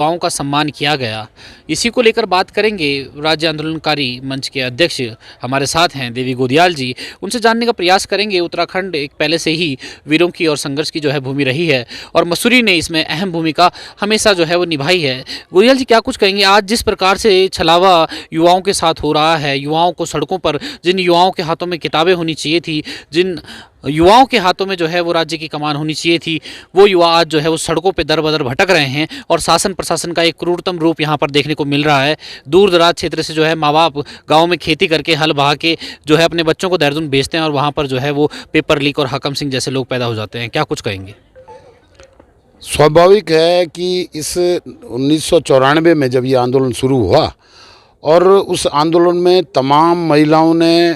युवाओं का सम्मान किया गया। इसी को लेकर बात करेंगे। राज्य आंदोलनकारी मंच के अध्यक्ष हमारे साथ हैं देवी गोदियाल जी। उनसे जानने का प्रयास करेंगे। उत्तराखंड एक पहले से ही वीरों की और संघर्ष की जो है भूमि रही है और मसूरी ने इसमें अहम भूमिका हमेशा जो है वो निभाई है। गोदियाल जी, क्या कुछ कहेंगे आज जिस प्रकार से छलावा युवाओं के साथ हो रहा है, युवाओं को सड़कों पर, जिन युवाओं के हाथों में किताबें होनी चाहिए थी, जिन युवाओं के हाथों में जो है वो राज्य की कमान होनी चाहिए थी, वो युवा आज जो है वो सड़कों पे दर बदर भटक रहे हैं और शासन प्रशासन का एक क्रूरतम रूप यहाँ पर देखने को मिल रहा है। दूर दराज क्षेत्र से जो है माँ बाप गाँव में खेती करके हल बहा के जो है अपने बच्चों को देहरादून भेजते हैं और वहाँ पर जो है वो पेपर लीक और हाकम सिंह जैसे लोग पैदा हो जाते हैं। क्या कुछ कहेंगे? स्वाभाविक है कि इस 1994 में जब ये आंदोलन शुरू हुआ और उस आंदोलन में तमाम महिलाओं ने,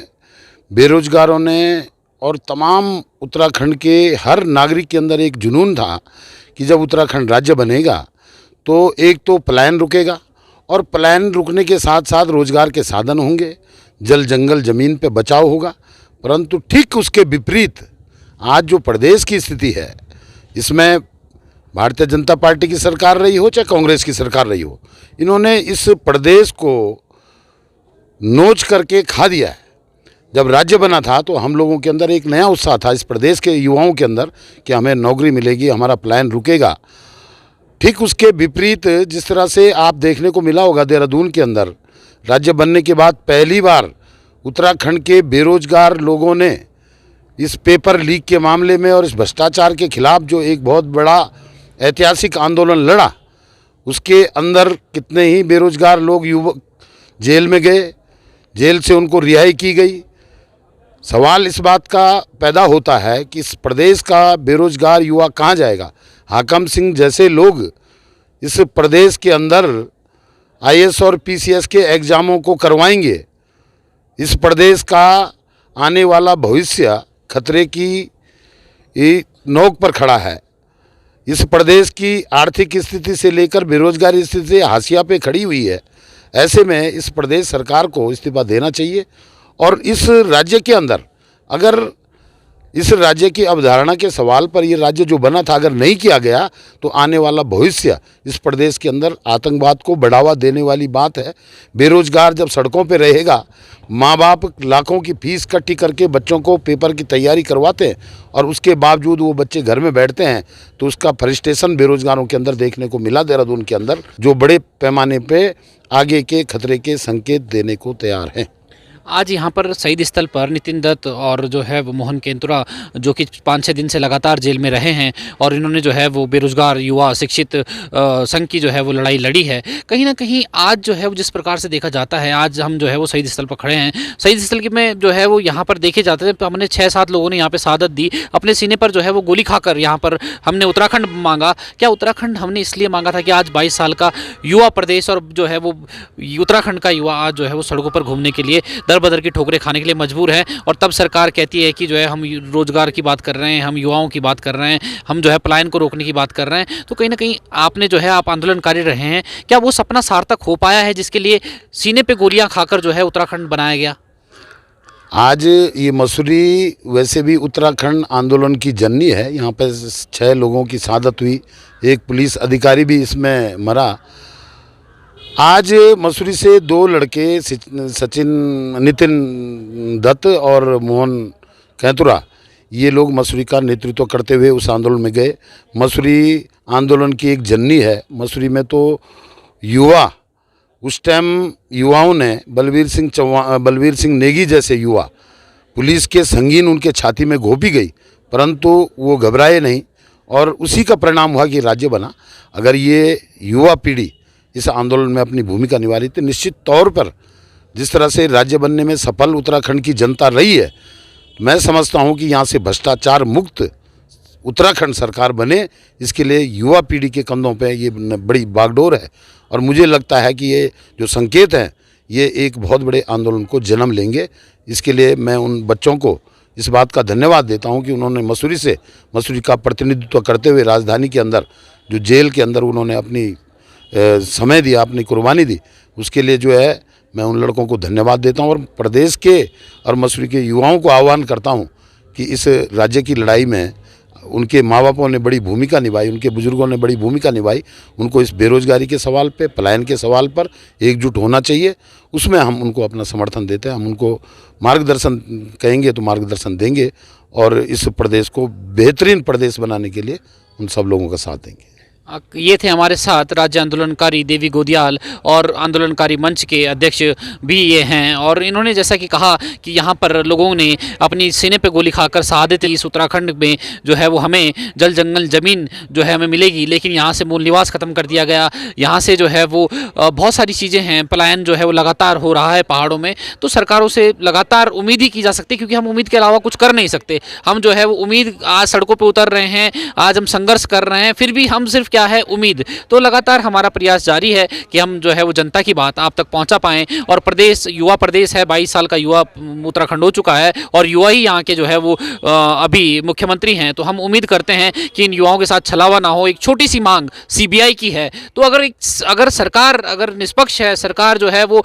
बेरोजगारों ने और तमाम उत्तराखंड के हर नागरिक के अंदर एक जुनून था कि जब उत्तराखंड राज्य बनेगा तो एक तो पलायन रुकेगा और पलायन रुकने के साथ साथ रोजगार के साधन होंगे, जल जंगल ज़मीन पे बचाव होगा। परंतु ठीक उसके विपरीत आज जो प्रदेश की स्थिति है, इसमें भारतीय जनता पार्टी की सरकार रही हो चाहे कांग्रेस की सरकार रही हो, इन्होंने इस प्रदेश को नोच करके खा दिया है। जब राज्य बना था तो हम लोगों के अंदर एक नया उत्साह था इस प्रदेश के युवाओं के अंदर कि हमें नौकरी मिलेगी, हमारा पलायन रुकेगा। ठीक उसके विपरीत जिस तरह से आप देखने को मिला होगा, देहरादून के अंदर राज्य बनने के बाद पहली बार उत्तराखंड के बेरोजगार लोगों ने इस पेपर लीक के मामले में और इस भ्रष्टाचार के खिलाफ जो एक बहुत बड़ा ऐतिहासिक आंदोलन लड़ा, उसके अंदर कितने ही बेरोजगार लोग युवक जेल में गए, जेल से उनको रिहाई की गई। सवाल इस बात का पैदा होता है कि इस प्रदेश का बेरोजगार युवा कहाँ जाएगा? हाकम सिंह जैसे लोग इस प्रदेश के अंदर आईएएस और पीसीएस के एग्ज़ामों को करवाएंगे। इस प्रदेश का आने वाला भविष्य खतरे की नोक पर खड़ा है। इस प्रदेश की आर्थिक स्थिति से लेकर बेरोजगारी स्थिति से हाशिया पे खड़ी हुई है। ऐसे में इस प्रदेश सरकार को इस्तीफा देना चाहिए और इस राज्य के अंदर, अगर इस राज्य की अवधारणा के सवाल पर ये राज्य जो बना था अगर नहीं किया गया तो आने वाला भविष्य इस प्रदेश के अंदर आतंकवाद को बढ़ावा देने वाली बात है। बेरोजगार जब सड़कों पे रहेगा, माँ बाप लाखों की फीस इकट्ठी करके बच्चों को पेपर की तैयारी करवाते हैं और उसके बावजूद वो बच्चे घर में बैठते हैं, तो उसका फ्रस्ट्रेशन बेरोजगारों के अंदर देखने को मिला देहरादून के अंदर, जो बड़े पैमाने पे आगे के खतरे के संकेत देने को तैयार हैं। आज यहाँ पर शहीद स्थल पर नितिन दत्त और जो है वो मोहन केंतुरा, जो कि 5-6 दिन से लगातार जेल में रहे हैं और इन्होंने जो है वो बेरोजगार युवा शिक्षित संघ की जो है वो लड़ाई लड़ी है। कहीं ना कहीं आज जो है वो जिस प्रकार से देखा जाता है, आज हम जो है वो शहीद स्थल पर खड़े हैं। शहीद स्थल के में जो है वो यहाँ पर देखे जाते थे, तो हमने 6-7 लोगों ने यहाँ पर शहादत दी, अपने सीने पर जो है वो गोली खाकर यहाँ पर हमने उत्तराखंड मांगा। क्या उत्तराखंड हमने इसलिए मांगा था कि आज 22 साल का युवा प्रदेश और जो है वो उत्तराखंड का युवा आज जो है वो सड़कों पर घूमने के लिए बदर की ठोकरें खाने के लिए मजबूर है और तब सरकार कहती है कि जो है हम रोजगार की बात कर रहे हैं, हम युवाओं की बात कर रहे हैं, हम जो है पलायन को रोकने की बात कर रहे हैं। तो कहीं ना कहीं आपने जो है आप आंदोलनकारी रहे हैं, क्या वो सपना सार्थक हो पाया है जिसके लिए सीने पे गोलियां खाकर जो है उत्तराखंड बनाया गया? आज ये मसूरी वैसे भी उत्तराखंड आंदोलन की जननी है। यहाँ पे 6 लोगों की शहादत हुई, एक पुलिस अधिकारी भी इसमें मरा। आज मसूरी से 2 लड़के नितिन दत्त और मोहन कैंतुरा, ये लोग मसूरी का नेतृत्व करते हुए उस आंदोलन में गए। मसूरी आंदोलन की एक जननी है। मसूरी में तो युवा, उस टाइम युवाओं ने बलवीर सिंह नेगी जैसे युवा, पुलिस के संगीन उनके छाती में घोंपी गई, परंतु वो घबराए नहीं और उसी का परिणाम हुआ कि राज्य बना। अगर ये युवा पीढ़ी इस आंदोलन में अपनी भूमिका निभा रही थी, निश्चित तौर पर जिस तरह से राज्य बनने में सफल उत्तराखंड की जनता रही है, मैं समझता हूं कि यहां से भ्रष्टाचार मुक्त उत्तराखंड सरकार बने, इसके लिए युवा पीढ़ी के कंधों पे ये बड़ी बागडोर है और मुझे लगता है कि ये जो संकेत हैं ये एक बहुत बड़े आंदोलन को जन्म लेंगे। इसके लिए मैं उन बच्चों को इस बात का धन्यवाद देता हूँ कि उन्होंने मसूरी का प्रतिनिधित्व करते हुए राजधानी के अंदर, जो जेल के अंदर उन्होंने अपनी समय दिया, अपनी कुर्बानी दी, उसके लिए जो है मैं उन लड़कों को धन्यवाद देता हूं और प्रदेश के और मसूरी के युवाओं को आह्वान करता हूं कि इस राज्य की लड़ाई में उनके माँ बापों ने बड़ी भूमिका निभाई, उनके बुजुर्गों ने बड़ी भूमिका निभाई। उनको इस बेरोजगारी के सवाल पे, पलायन के सवाल पर एकजुट होना चाहिए। उसमें हम उनको अपना समर्थन देते हैं। हम उनको मार्गदर्शन कहेंगे तो मार्गदर्शन देंगे और इस प्रदेश को बेहतरीन प्रदेश बनाने के लिए उन सब लोगों का साथ देंगे। ये थे हमारे साथ राज्य आंदोलनकारी देवी गोदियाल और आंदोलनकारी मंच के अध्यक्ष भी ये हैं। और इन्होंने जैसा कि कहा कि यहाँ पर लोगों ने अपनी सीने पे गोली खाकर शहादत दी। इस उत्तराखंड में जो है वो हमें जल जंगल ज़मीन जो है हमें मिलेगी, लेकिन यहाँ से मूल निवास ख़त्म कर दिया गया। यहाँ से जो है वो बहुत सारी चीज़ें हैं, पलायन जो है वो लगातार हो रहा है पहाड़ों में। तो सरकारों से लगातार उम्मीद ही की जा सकती है, क्योंकि हम उम्मीद के अलावा कुछ कर नहीं सकते। हम जो है वो उम्मीद, आज सड़कों पर उतर रहे हैं, आज हम संघर्ष कर रहे हैं, फिर भी हम सिर्फ क्या है, उम्मीद। तो लगातार हमारा प्रयास जारी है कि हम जो है वो जनता की बात आप तक पहुंचा पाएं। और प्रदेश युवा प्रदेश है, 22 साल का युवा उत्तराखंड हो चुका है और युवा ही यहाँ के जो है वो अभी मुख्यमंत्री हैं। तो हम उम्मीद करते हैं कि इन युवाओं के साथ छलावा ना हो। एक छोटी सी मांग सीबीआई की है, तो अगर सरकार अगर निष्पक्ष है, सरकार जो है वो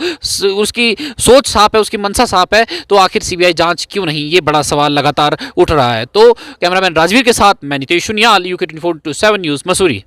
उसकी सोच साफ है, उसकी मंशा साफ है, तो आखिर सीबीआई जांच क्यों नहीं, ये बड़ा सवाल लगातार उठ रहा है। तो कैमरामैन राजवीर के साथ मैं नितेश सुनियाल, UK 24/7 न्यूज़ मसूरी।